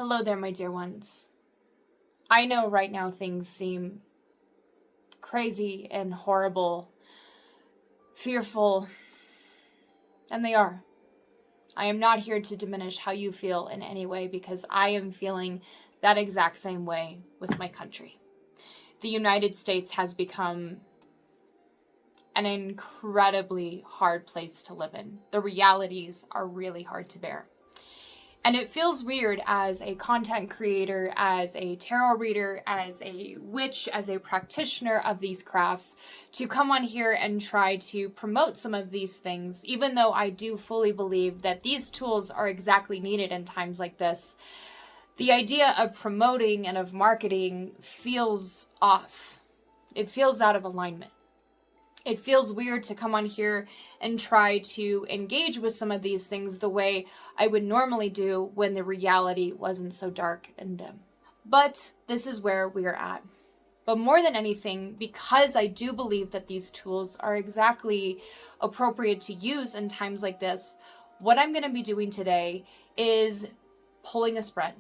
Hello there, my dear ones. I know right now things seem crazy and horrible, fearful, and they are. I am not here to diminish how you feel in any way because I am feeling that exact same way with my country. The United States has become an incredibly hard place to live in. The realities are really hard to bear. And it feels weird as a content creator, as a tarot reader, as a witch, as a practitioner of these crafts, to come on here and try to promote some of these things, even though I do fully believe that these tools are exactly needed in times like this. The idea of promoting and of marketing feels off. It feels out of alignment. It feels weird to come on here and try to engage with some of these things the way I would normally do when the reality wasn't so dark and dim. But this is where we are at. But more than anything, because I do believe that these tools are exactly appropriate to use in times like this, what I'm going to be doing today is pulling a spread.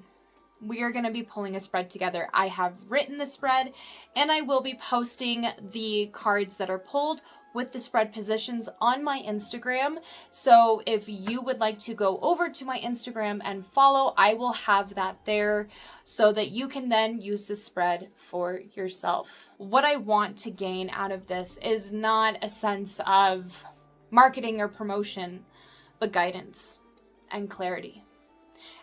We are going to be pulling a spread together. I have written the spread and I will be posting the cards that are pulled with the spread positions on my Instagram. So if you would like to go over to my Instagram and follow, I will have that there so that you can then use the spread for yourself. What I want to gain out of this is not a sense of marketing or promotion, but guidance and clarity.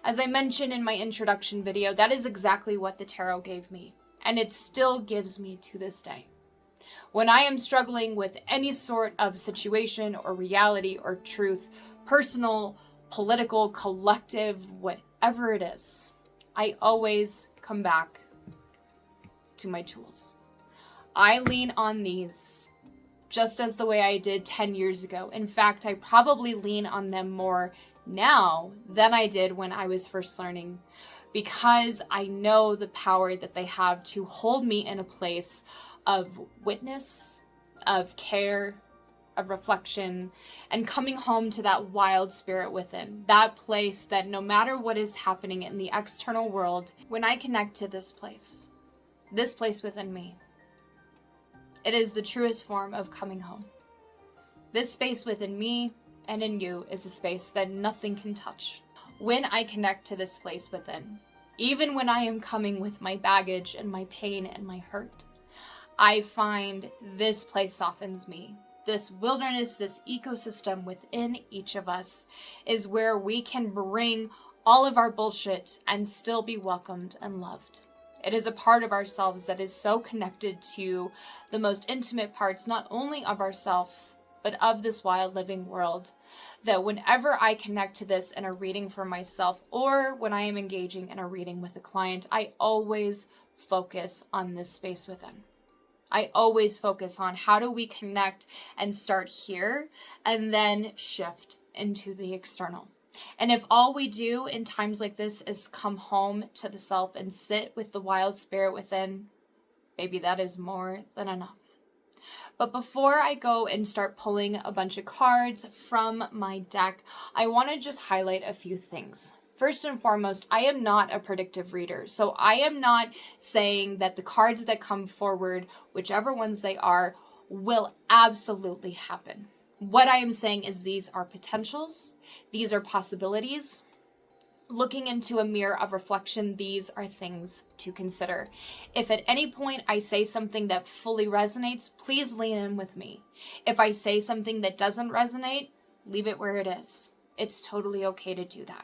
As I mentioned in my introduction video, that is exactly what the tarot gave me, and it still gives me to this day. When I am struggling with any sort of situation or reality or truth, personal, political, collective, whatever it is, I always come back to my tools. I lean on these just as the way I did 10 years ago. In fact, I probably lean on them more now than I did when I was first learning, because I know the power that they have to hold me in a place of witness, of care, of reflection, and coming home to that wild spirit within, that place that no matter what is happening in the external world, when I connect to this place within me, it is the truest form of coming home. This space within me and in you is a space that nothing can touch. When I connect to this place within, even when I am coming with my baggage and my pain and my hurt, I find this place softens me. This wilderness, this ecosystem within each of us is where we can bring all of our bullshit and still be welcomed and loved. It is a part of ourselves that is so connected to the most intimate parts, not only of ourselves, but of this wild living world, that whenever I connect to this in a reading for myself or when I am engaging in a reading with a client, I always focus on this space within. I always focus on how do we connect and start here and then shift into the external. And if all we do in times like this is come home to the self and sit with the wild spirit within, maybe that is more than enough. But before I go and start pulling a bunch of cards from my deck, I want to just highlight a few things. First and foremost, I am not a predictive reader. So I am not saying that the cards that come forward, whichever ones they are, will absolutely happen. What I am saying is these are potentials. These are possibilities. Looking into a mirror of reflection, these are things to consider. If at any point I say something that fully resonates, please lean in with me. If I say something that doesn't resonate, leave it where it is. It's totally okay to do that.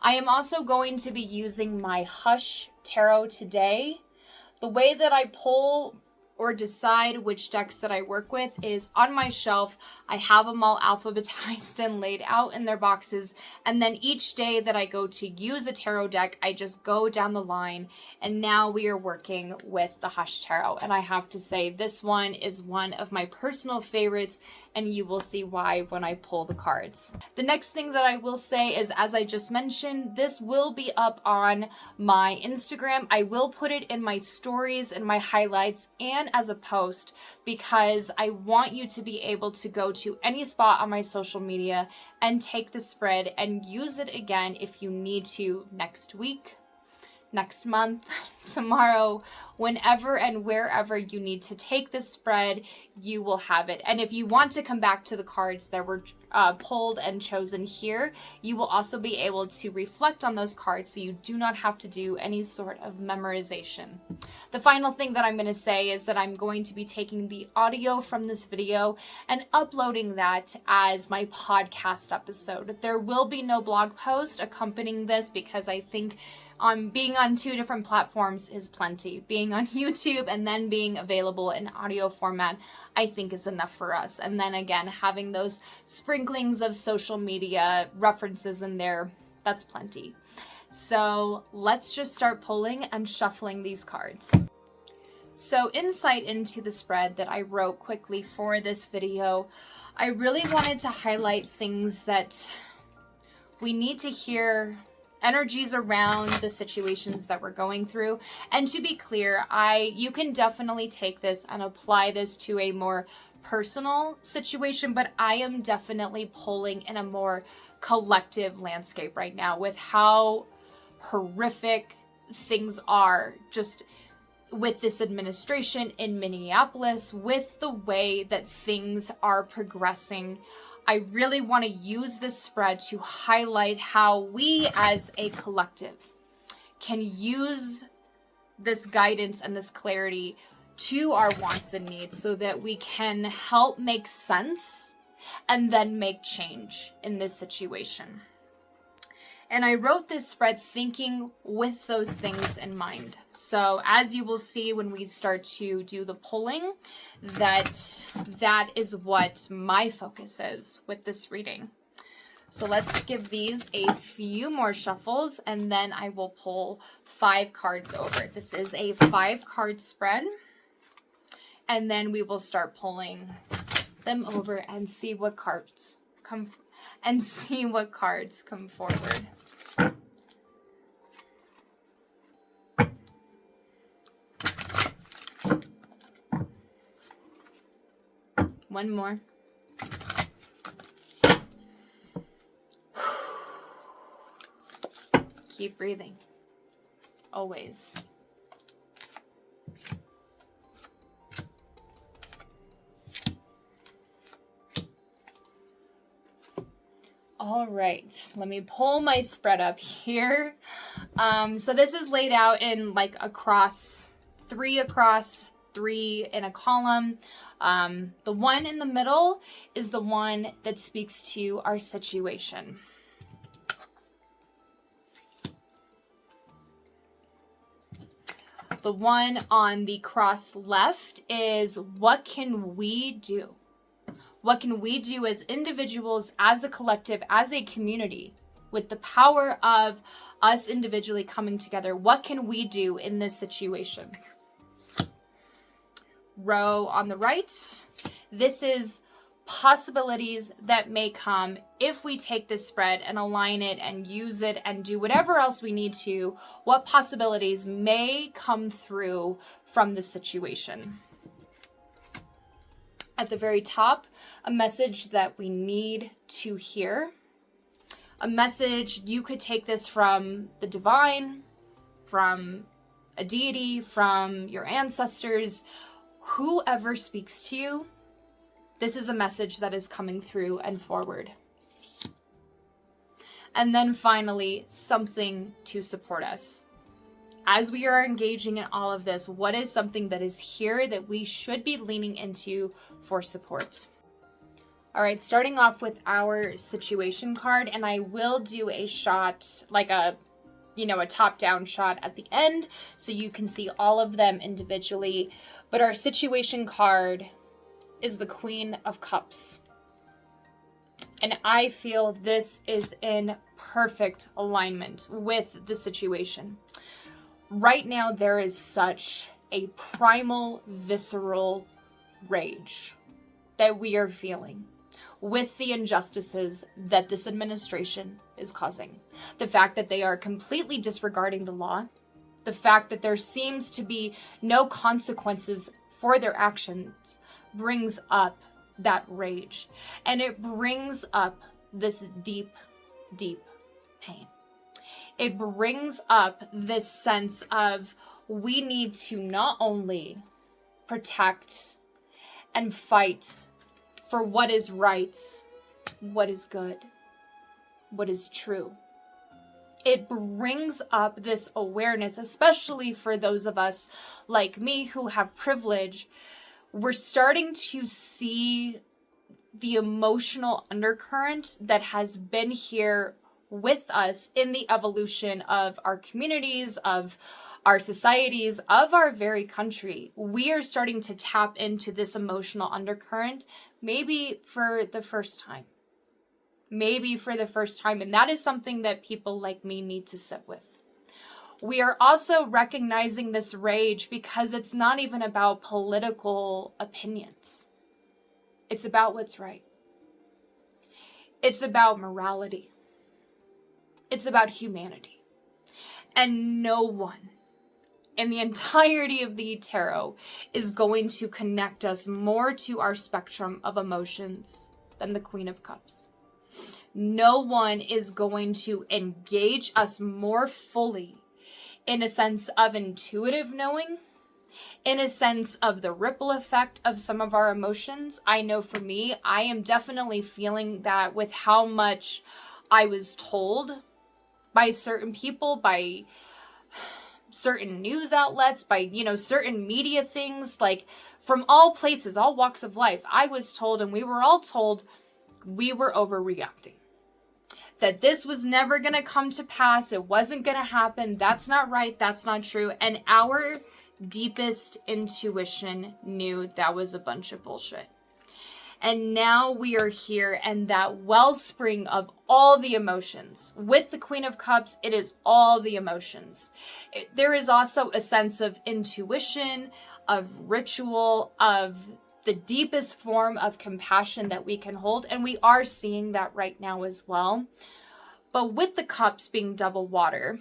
I am also going to be using my Hush Tarot today. The way that I pull or decide which decks that I work with is on my shelf. I have them all alphabetized and laid out in their boxes. And then each day that I go to use a tarot deck, I just go down the line. And now we are working with the Hush Tarot. And I have to say, this one is one of my personal favorites. And you will see why when I pull the cards. The next thing that I will say is, as I just mentioned, this will be up on my Instagram. I will put it in my stories and my highlights and as a post, because I want you to be able to go to any spot on my social media and take the spread and use it again if you need to next week, next month, tomorrow, whenever and wherever you need to take this spread, you will have it. And if you want to come back to the cards that were pulled and chosen here, you will also be able to reflect on those cards, so you do not have to do any sort of memorization. The final thing that I'm going to say is that I'm going to be taking the audio from this video and uploading that as my podcast episode. There will be no blog post accompanying this, because I think being on 2 different platforms is plenty. Being on YouTube and then being available in audio format, I think is enough for us. And then again, having those sprinklings of social media references in there, that's plenty. So let's just start pulling and shuffling these cards. So insight into the spread that I wrote quickly for this video, I really wanted to highlight things that we need to hear, energies around the situations that we're going through. And to be clear, you can definitely take this and apply this to a more personal situation, but I am definitely pulling in a more collective landscape right now with how horrific things are just with this administration in Minneapolis, with the way that things are progressing. I really want to use this spread to highlight how we as a collective can use this guidance and this clarity to our wants and needs, so that we can help make sense and then make change in this situation. And I wrote this spread thinking with those things in mind. So as you will see when we start to do the pulling, that is what my focus is with this reading. So let's give these a few more shuffles, and then I will pull 5 cards over. This is a 5-card spread. And then we will start pulling them over and see what cards come forward. One more. Keep breathing. Always. All right, let me pull my spread up here. So this is laid out in like three across, 3 in a column. The one in the middle is the one that speaks to our situation. The one on the cross left is what can we do? What can we do as individuals, as a collective, as a community, with the power of us individually coming together? What can we do in this situation? Row on the right, this is possibilities that may come if we take this spread and align it and use it and do whatever else we need to. What possibilities may come through from the situation? At the very top, a message that we need to hear. A message, you could take this from the divine, from a deity, from your ancestors, whoever speaks to you. This is a message that is coming through and forward. And then finally, something to support us. As we are engaging in all of this, what is something that is here that we should be leaning into for support? All right, starting off with our situation card, and I will do a shot, like a top-down shot at the end, so you can see all of them individually. But our situation card is the Queen of Cups. And I feel this is in perfect alignment with the situation. Right now, there is such a primal, visceral rage that we are feeling with the injustices that this administration is causing. The fact that they are completely disregarding the law, the fact that there seems to be no consequences for their actions brings up that rage. And it brings up this deep, deep pain. it brings up this sense of we need to not only protect and fight for what is right, what is good, what is true. It brings up this awareness, especially for those of us like me who have privilege. We're starting to see the emotional undercurrent that has been here with us in the evolution of our communities, of our societies, of our very country. We are starting to tap into this emotional undercurrent, maybe for the first time. Maybe for the first time. And that is something that people like me need to sit with. We are also recognizing this rage because it's not even about political opinions. It's about what's right. It's about morality. It's about humanity. And no one in the entirety of the tarot is going to connect us more to our spectrum of emotions than the Queen of Cups. No one is going to engage us more fully in a sense of intuitive knowing, in a sense of the ripple effect of some of our emotions. I know for me, I am definitely feeling that with how much I was told by certain people, by certain news outlets, by, certain media things, like from all places, all walks of life. I was told, and we were all told, we were overreacting. That this was never going to come to pass. It wasn't going to happen. That's not right. That's not true. And our deepest intuition knew that was a bunch of bullshit. And now we are here, and that wellspring of all the emotions. With the Queen of Cups, it is all the emotions. There is also a sense of intuition, of ritual, of the deepest form of compassion that we can hold. And we are seeing that right now as well. But with the cups being double water,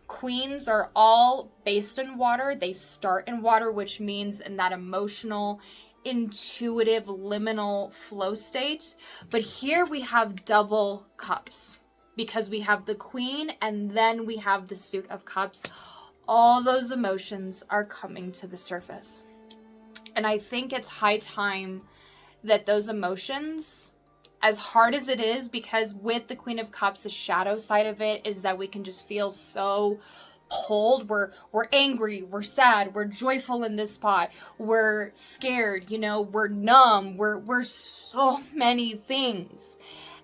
queens are all based in water. They start in water, which means in that emotional, intuitive, liminal flow state. But here we have double cups because we have the queen and then we have the suit of cups. All those emotions are coming to the surface. And I think it's high time that those emotions, as hard as it is, because with the Queen of Cups, the shadow side of it is that we can just feel so pulled. We're angry, we're sad, we're joyful in this spot, we're scared, we're numb, we're so many things.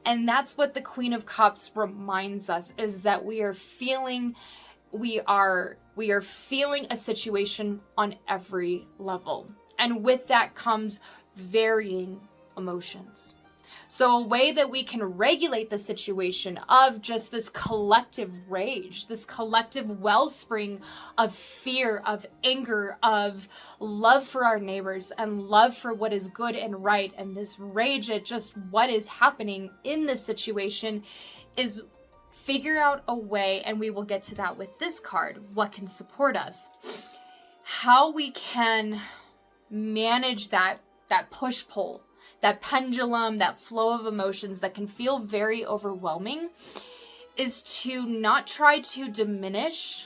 And that's what the Queen of Cups reminds us, is that we are feeling a situation on every level. And with that comes varying emotions. So a way that we can regulate the situation of just this collective rage, this collective wellspring of fear, of anger, of love for our neighbors and love for what is good and right, and this rage at just what is happening in this situation, is figure out a way, and we will get to that with this card, what can support us, how we can manage that push-pull, that pendulum, that flow of emotions that can feel very overwhelming, is to not try to diminish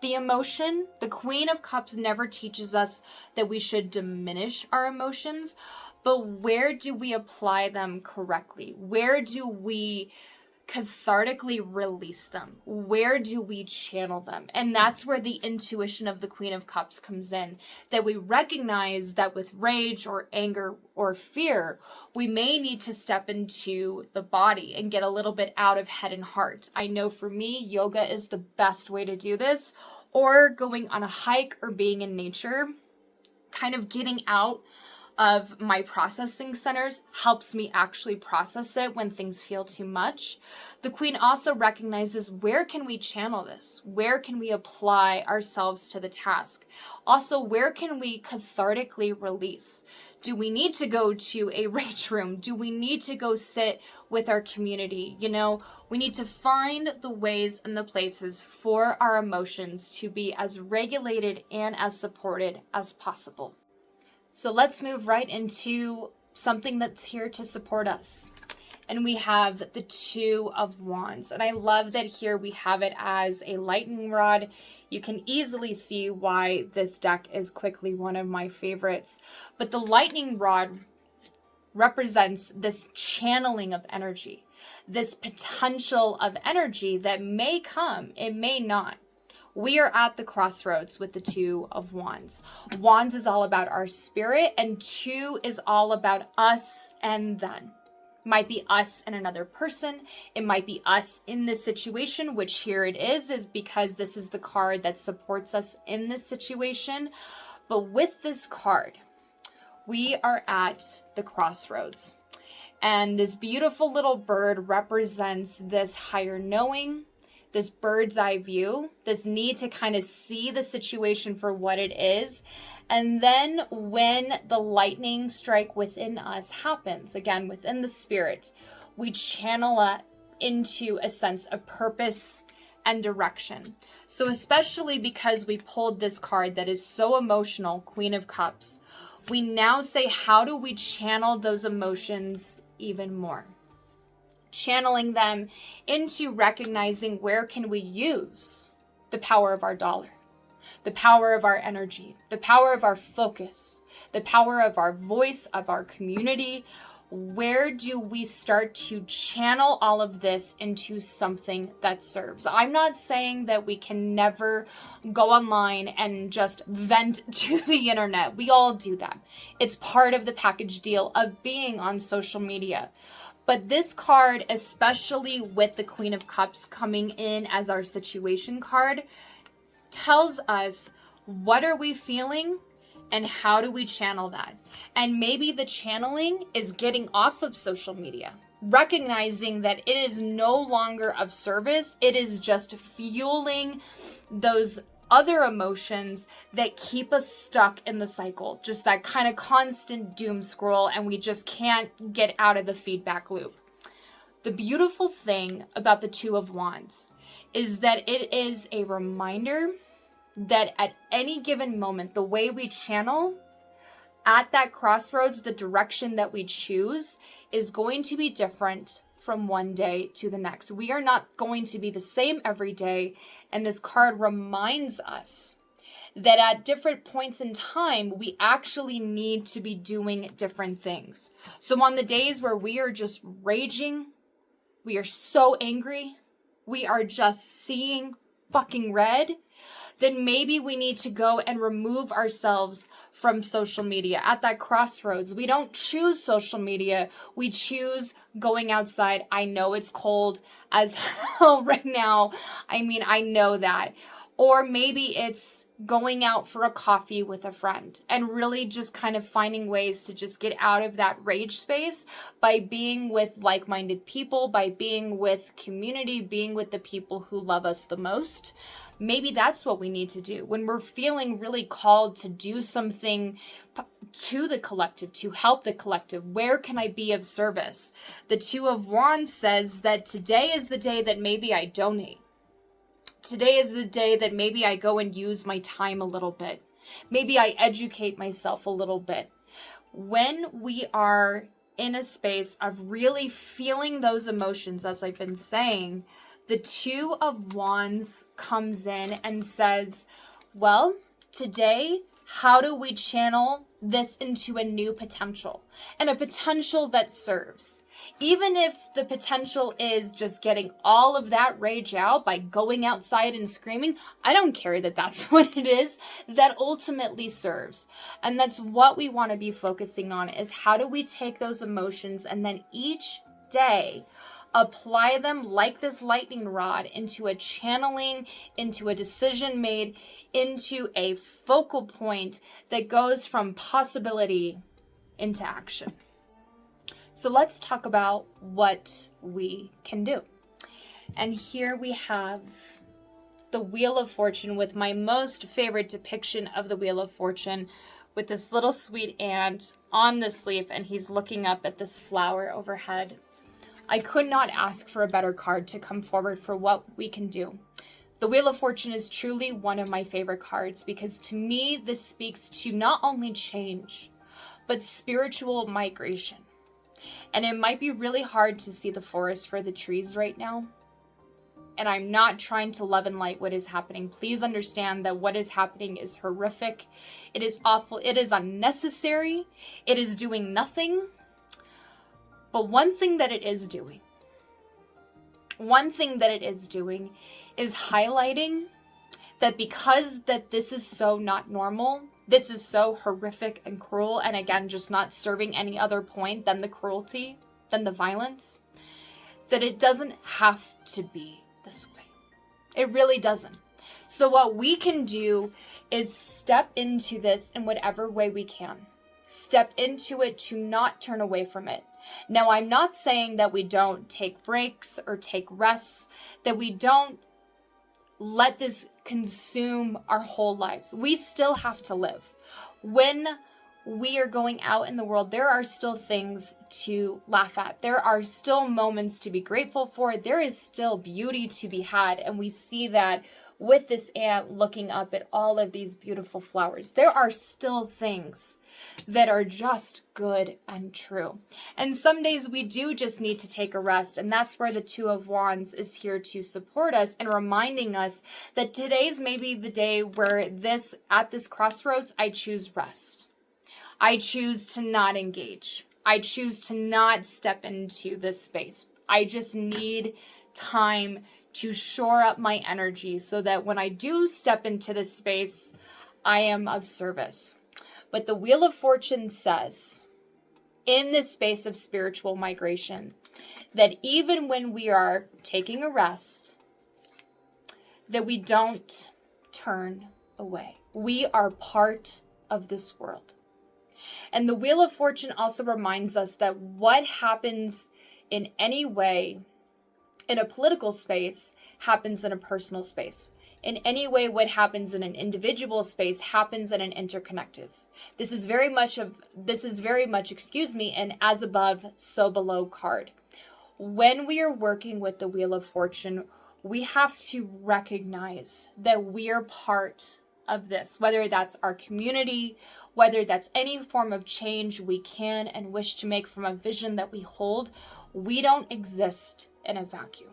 the emotion. The Queen of Cups never teaches us that we should diminish our emotions, but where do we apply them correctly? Where do we cathartically release them? Where do we channel them? And that's where the intuition of the Queen of Cups comes in, that we recognize that with rage or anger or fear, we may need to step into the body and get a little bit out of head and heart. I know for me, yoga is the best way to do this, or going on a hike or being in nature. Kind of getting out of my processing centers helps me actually process it when things feel too much. The Queen also recognizes, where can we channel this? Where can we apply ourselves to the task? Also, where can we cathartically release? Do we need to go to a rage room? Do we need to go sit with our community? We need to find the ways and the places for our emotions to be as regulated and as supported as possible. So let's move right into something that's here to support us. and we have the Two of Wands. And I love that here we have it as a lightning rod. You can easily see why this deck is quickly one of my favorites. But the lightning rod represents this channeling of energy, this potential of energy that may come, it may not. We are at the crossroads with the Two of Wands. Wands is all about our spirit, and two is all about us and them. Might be us and another person. It might be us in this situation, which here it is because this is the card that supports us in this situation. But with this card, we are at the crossroads. And this beautiful little bird represents this higher knowing, this bird's eye view, this need to kind of see the situation for what it is. And then when the lightning strike within us happens, again, within the spirit, we channel it into a sense of purpose and direction. So especially because we pulled this card that is so emotional, Queen of Cups, we now say, how do we channel those emotions even more? Channeling them into recognizing where can we use the power of our dollar, the power of our energy, the power of our focus, the power of our voice, of our community. Where do we start to channel all of this into something that serves? I'm not saying that we can never go online and just vent to the internet. We all do that. It's part of the package deal of being on social media. But this card, especially with the Queen of Cups coming in as our situation card, tells us what are we feeling and how do we channel that. And maybe the channeling is getting off of social media, recognizing that it is no longer of service. It is just fueling those other emotions that keep us stuck in the cycle, just that kind of constant doom scroll, and we just can't get out of the feedback loop. The beautiful thing about the Two of Wands is that it is a reminder that at any given moment, the way we channel at that crossroads, the direction that we choose is going to be different from one day to the next. We are not going to be the same every day. And this card reminds us that at different points in time, we actually need to be doing different things. So on the days where we are just raging, we are so angry, we are just seeing fucking red, then maybe we need to go and remove ourselves from social media. At that crossroads, we don't choose social media. We choose going outside. I know it's cold as hell right now. I mean, I know that. Or maybe it's going out for a coffee with a friend and really just kind of finding ways to just get out of that rage space by being with like-minded people, by being with community, being with the people who love us the most. Maybe that's what we need to do when we're feeling really called to do something to the collective, to help the collective. Where can I be of service? The Two of Wands says that today is the day that maybe I donate. Today is the day that maybe I go and use my time a little bit. Maybe I educate myself a little bit. When we are in a space of really feeling those emotions, as I've been saying, the Two of Wands comes in and says, well, today, how do we channel this into a new potential and a potential that serves? Even if the potential is just getting all of that rage out by going outside and screaming, I don't care that that's what it is that ultimately serves. And that's what we want to be focusing on, is how do we take those emotions and then each day apply them like this lightning rod into a channeling, into a decision made, into a focal point that goes from possibility into action. So let's talk about what we can do. And here we have the Wheel of Fortune with my most favorite depiction of the Wheel of Fortune, with this little sweet ant on this leaf, and he's looking up at this flower overhead. I could not ask for a better card to come forward for what we can do. The Wheel of Fortune is truly one of my favorite cards because to me, this speaks to not only change, but spiritual migration. And it might be really hard to see the forest for the trees right now. And I'm not trying to love and light what is happening. Please understand that what is happening is horrific. It is awful. It is unnecessary. It is doing nothing. But one thing that it is doing is highlighting that because that this is so not normal, this is so horrific and cruel, and again, just not serving any other point than the cruelty, than the violence, that it doesn't have to be this way. It really doesn't. So what we can do is step into this in whatever way we can. Step into it to not turn away from it. Now, I'm not saying that we don't take breaks or take rests, that we don't let this consume our whole lives. We still have to live. When we are going out in the world, there are still things to laugh at. There are still moments to be grateful for. There is still beauty to be had. And we see that with this ant looking up at all of these beautiful flowers. There are still things that are just good and true. And some days we do just need to take a rest. And that's where the Two of Wands is here to support us and reminding us that today's maybe the day where at this crossroads, I choose rest. I choose to not engage. I choose to not step into this space. I just need time to shore up my energy so that when I do step into this space, I am of service. But the Wheel of Fortune says, in this space of spiritual migration, that even when we are taking a rest, that we don't turn away. We are part of this world. And the Wheel of Fortune also reminds us that what happens in any way in a political space happens in a personal space. In any way, what happens in an individual space happens in an interconnective. This is very much, an as above, so below card. When we are working with the Wheel of Fortune, we have to recognize that we are part of this, whether that's our community, whether that's any form of change we can and wish to make from a vision that we hold. We don't exist in a vacuum.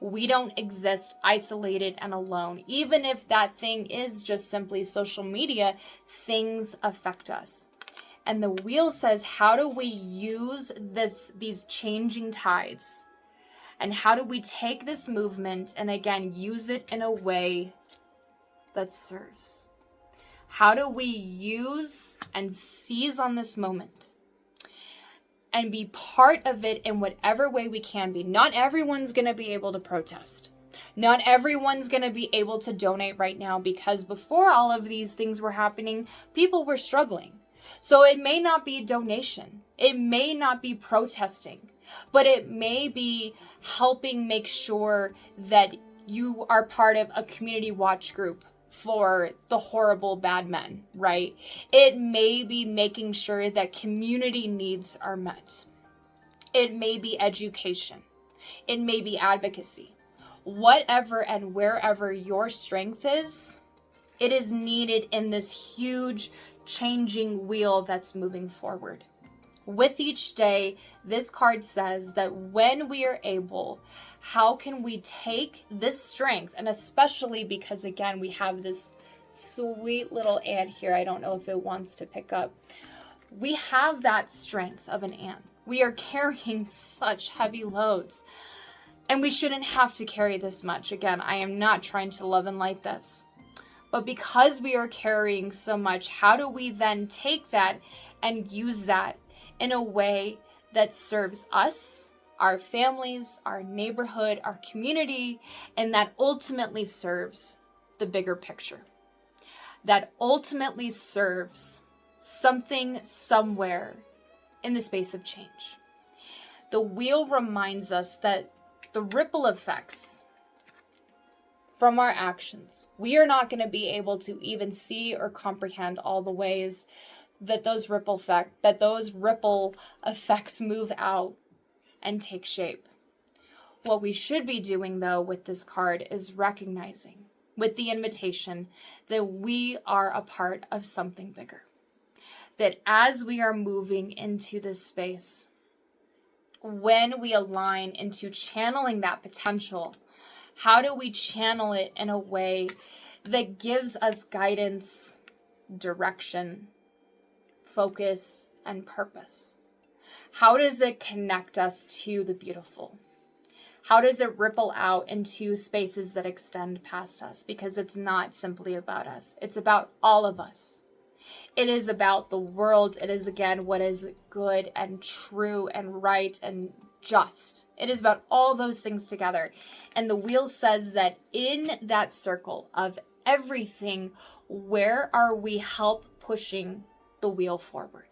We don't exist isolated and alone. Even if that thing is just simply social media, things affect us. And the wheel says, how do we use these changing tides? And how do we take this movement and again, use it in a way that serves? How do we use and seize on this moment and be part of it in whatever way we can be? Not everyone's going to be able to protest. Not everyone's going to be able to donate right now, because before all of these things were happening, people were struggling. So it may not be donation. It may not be protesting, but it may be helping make sure that you are part of a community watch group for the horrible bad men, right? It may be making sure that community needs are met. It may be education. It may be advocacy. Whatever and wherever your strength is, it is needed in this huge changing wheel that's moving forward. With each day, this card says that when we are able, how can we take this strength, and especially because, again, we have this sweet little ant here. I don't know if it wants to pick up. We have that strength of an ant. We are carrying such heavy loads, and we shouldn't have to carry this much. Again, I am not trying to love and light this. But because we are carrying so much, how do we then take that and use that in a way that serves us, our families, our neighborhood, our community, and that ultimately serves the bigger picture? That ultimately serves something somewhere in the space of change. The wheel reminds us that the ripple effects from our actions, we are not going to be able to even see or comprehend all the ways that those ripple effects move out and take shape. What we should be doing, though, with this card is recognizing, with the invitation, that we are a part of something bigger. That as we are moving into this space, when we align into channeling that potential, how do we channel it in a way that gives us guidance, direction, focus, and purpose? How does it connect us to the beautiful? How does it ripple out into spaces that extend past us? Because it's not simply about us. It's about all of us. It is about the world. It is, again, what is good and true and right and just. It is about all those things together. And the wheel says that in that circle of everything, where are we help pushing the wheel forward?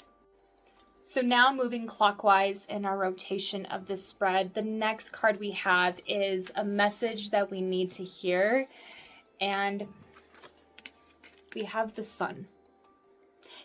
So now moving clockwise in our rotation of this spread, the next card we have is a message that we need to hear. And we have the Sun.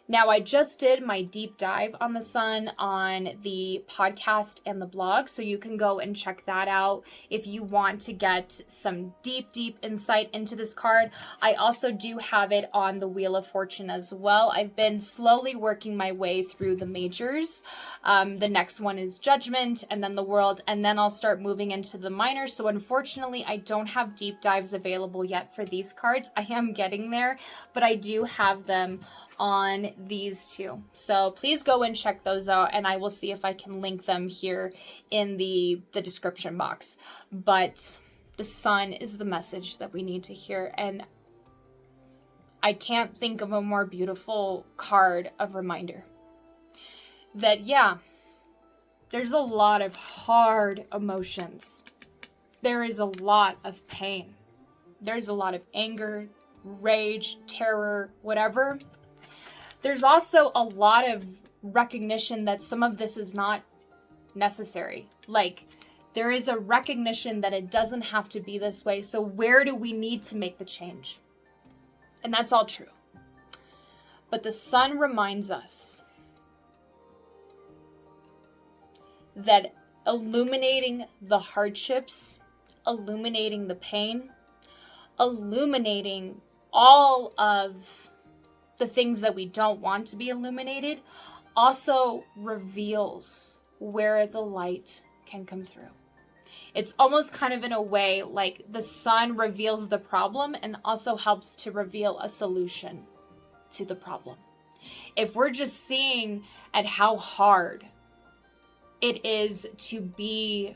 Now, I just did my deep dive on the Sun on the podcast and the blog, so you can go and check that out if you want to get some deep insight into this card. I also do have it on the Wheel of Fortune as well. I've been slowly working my way through the majors. The next one is Judgment, and then the World, and then I'll start moving into the minors. So unfortunately, I don't have deep dives available yet for these cards. I am getting there, but I do have them on these two. So please go and check those out, and I will see if I can link them here in the description box. But the Sun is the message that we need to hear, and I can't think of a more beautiful card of reminder that, yeah, there's a lot of hard emotions. There is a lot of pain. There's a lot of anger, rage, terror, whatever. There's also a lot of recognition that some of this is not necessary. Like, there is a recognition that it doesn't have to be this way. So where do we need to make the change? And that's all true. But the Sun reminds us that illuminating the hardships, illuminating the pain, illuminating all of the things that we don't want to be illuminated, also reveals where the light can come through. It's almost kind of in a way like the Sun reveals the problem and also helps to reveal a solution to the problem. If we're just seeing at how hard it is to be,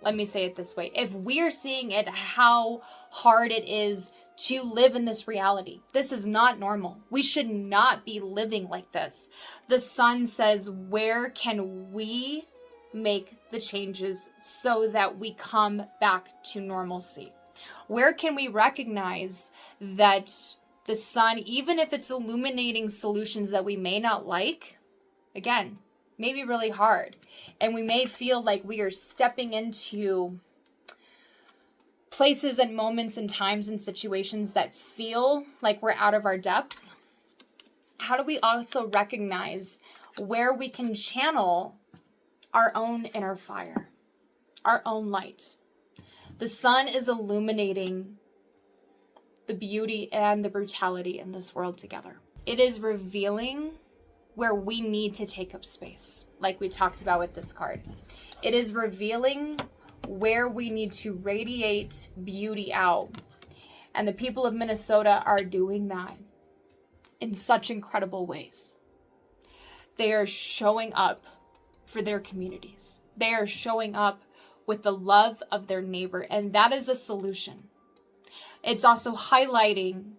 let me say it this way, if we're seeing it how hard it is to live in this reality, this is not normal. We should not be living like this. The Sun says, where can we make the changes so that we come back to normalcy? Where can we recognize that the Sun, even if it's illuminating solutions that we may not like, again, may be really hard, and we may feel like we are stepping into places and moments and times and situations that feel like we're out of our depth. How do we also recognize where we can channel our own inner fire, our own light? The Sun is illuminating the beauty and the brutality in this world together. It is revealing where we need to take up space, like we talked about with this card. It is revealing where we need to radiate beauty out. And the people of Minnesota are doing that in such incredible ways. They are showing up for their communities. They are showing up with the love of their neighbor, and that is a solution. It's also highlighting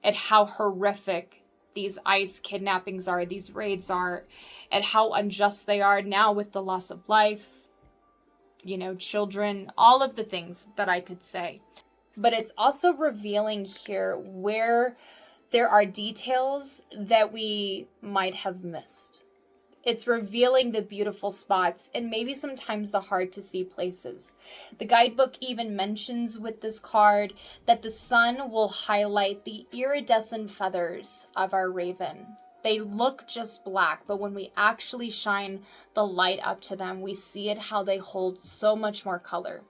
at how horrific these ICE kidnappings are, these raids are, and how unjust they are now with the loss of life, children, all of the things that I could say. But it's also revealing here where there are details that we might have missed. It's revealing the beautiful spots and maybe sometimes the hard to see places. The guidebook even mentions with this card that the Sun will highlight the iridescent feathers of our raven. They look just black, but when we actually shine the light up to them, we see it how they hold so much more color.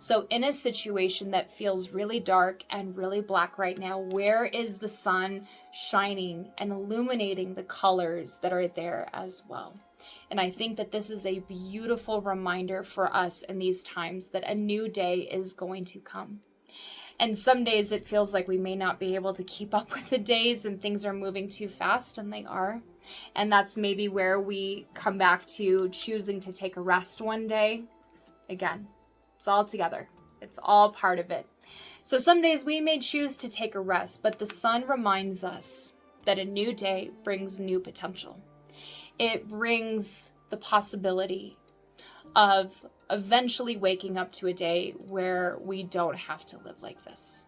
So in a situation that feels really dark and really black right now, where is the Sun shining and illuminating the colors that are there as well? And I think that this is a beautiful reminder for us in these times that a new day is going to come. And some days it feels like we may not be able to keep up with the days and things are moving too fast, and they are. And that's maybe where we come back to choosing to take a rest one day. Again, it's all together. It's all part of it. So some days we may choose to take a rest, but the sun reminds us that a new day brings new potential. It brings the possibility of eventually waking up to a day where we don't have to live like this.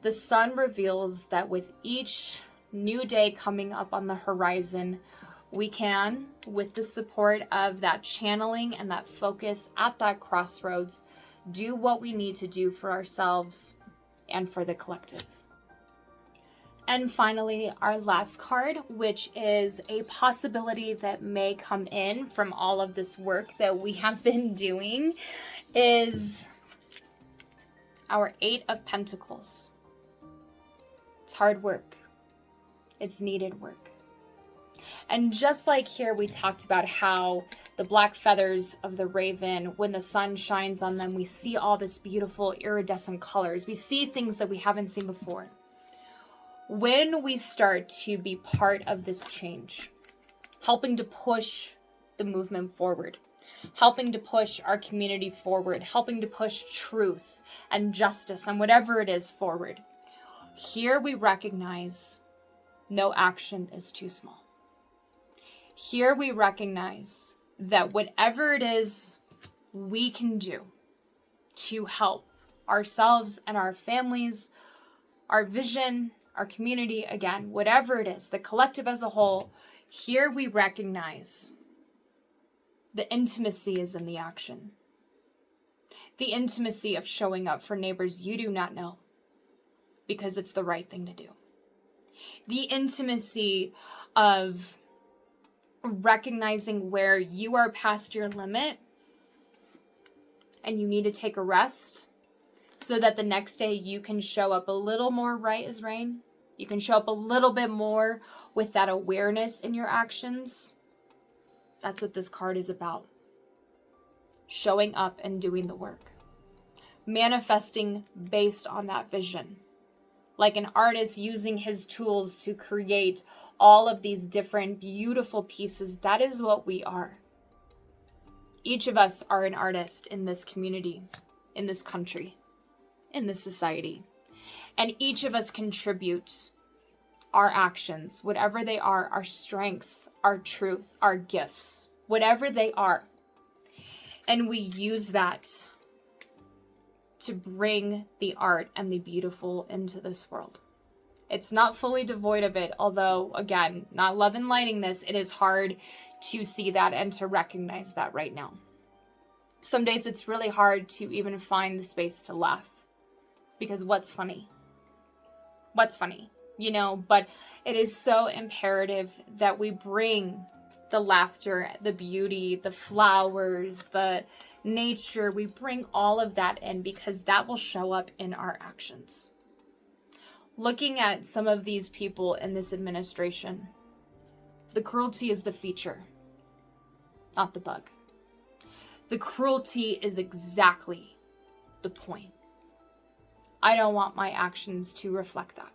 The sun reveals that with each new day coming up on the horizon, we can, with the support of that channeling and that focus at that crossroads, do what we need to do for ourselves and for the collective. And finally, our last card, which is a possibility that may come in from all of this work that we have been doing, is our 8 of Pentacles. It's hard work. It's needed work. And just like here, we talked about how the black feathers of the raven, when the sun shines on them, we see all this beautiful iridescent colors. We see things that we haven't seen before. When we start to be part of this change, helping to push the movement forward, helping to push our community forward, helping to push truth and justice and whatever it is forward, here we recognize no action is too small. Here we recognize that whatever it is we can do to help ourselves and our families, our vision, our community, again, whatever it is, the collective as a whole, here we recognize the intimacy is in the action. The intimacy of showing up for neighbors you do not know because it's the right thing to do. The intimacy of recognizing where you are past your limit and you need to take a rest so that the next day you can show up a little more right as rain. You can show up a little bit more with that awareness in your actions. That's what this card is about. Showing up and doing the work. Manifesting based on that vision. Like an artist using his tools to create all of these different beautiful pieces. That is what we are. Each of us are an artist in this community, in this country, in this society. And each of us contribute our actions, whatever they are, our strengths, our truth, our gifts, whatever they are. And we use that to bring the art and the beautiful into this world. It's not fully devoid of it, although, again, not love and lighting this, it is hard to see that and to recognize that right now. Some days it's really hard to even find the space to laugh. Because what's funny? What's funny? You know, but it is so imperative that we bring the laughter, the beauty, the flowers, the nature. We bring all of that in because that will show up in our actions. Looking at some of these people in this administration, the cruelty is the feature, not the bug. The cruelty is exactly the point. I don't want my actions to reflect that.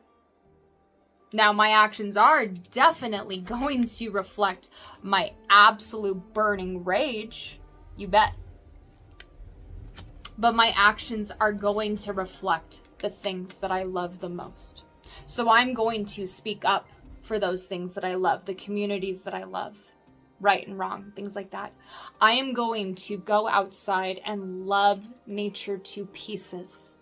Now, my actions are definitely going to reflect my absolute burning rage. You bet. But my actions are going to reflect the things that I love the most. So I'm going to speak up for those things that I love, the communities that I love, right and wrong, things like that. I am going to go outside and love nature to pieces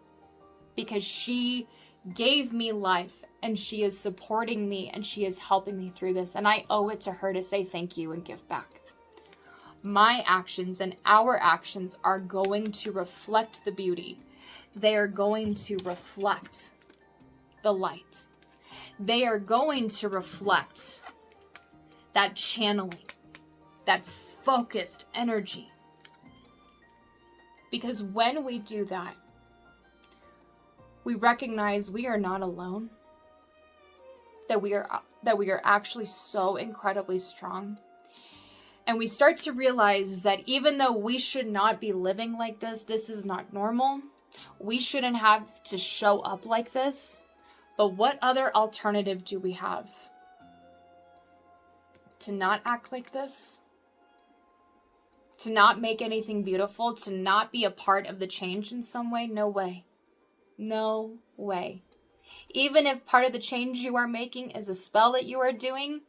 because she gave me life and she is supporting me and she is helping me through this. And I owe it to her to say thank you and give back. My actions and our actions are going to reflect the beauty. They are going to reflect the light. They are going to reflect that channeling, that focused energy. Because when we do that, we recognize we are not alone. That we are actually so incredibly strong. And we start to realize that even though we should not be living like this is not normal. We shouldn't have to show up like this. But what other alternative do we have? To not act like this? To not make anything beautiful? To not be a part of the change in some way? No way. No way. Even if part of the change you are making is a spell that you are doing,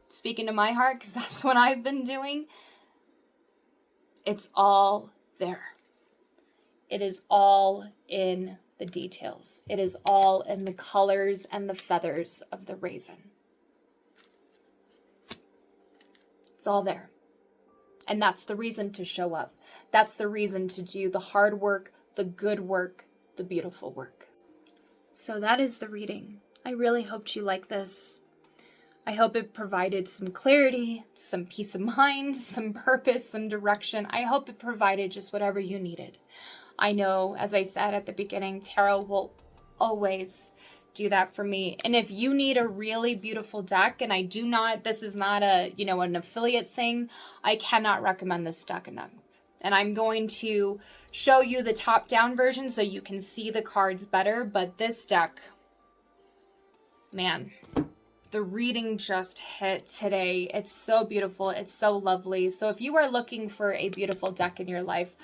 speaking to my heart, because that's what I've been doing, it's all there. It is all in the details. It is all in the colors and the feathers of the raven. It's all there. And that's the reason to show up. That's the reason to do the hard work, the good work, the beautiful work. So that is the reading. I really hoped you liked this. I hope it provided some clarity, some peace of mind, some purpose, some direction. I hope it provided just whatever you needed. I know, as I said at the beginning, tarot will always do that for me. And if you need a really beautiful deck, and this is not a, an affiliate thing, I cannot recommend this deck enough. And I'm going to show you the top-down version so you can see the cards better. But this deck, man, the reading just hit today. It's so beautiful. It's so lovely. So if you are looking for a beautiful deck in your life,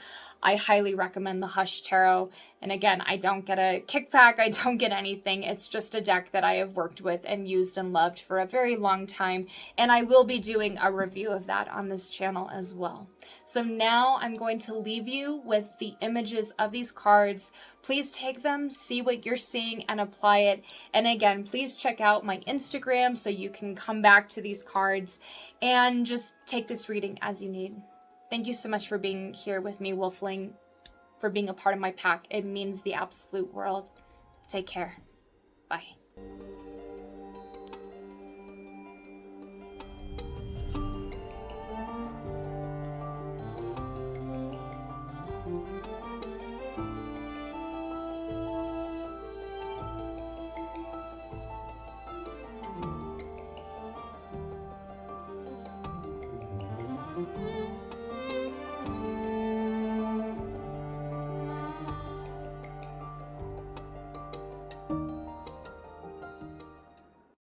I highly recommend the Hush Tarot. And again, I don't get a kickback. I don't get anything. It's just a deck that I have worked with and used and loved for a very long time. And I will be doing a review of that on this channel as well. So now I'm going to leave you with the images of these cards. Please take them, see what you're seeing, and apply it. And again, please check out my Instagram so you can come back to these cards and just take this reading as you need. Thank you so much for being here with me, Wolfling, for being a part of my pack. It means the absolute world. Take care. Bye.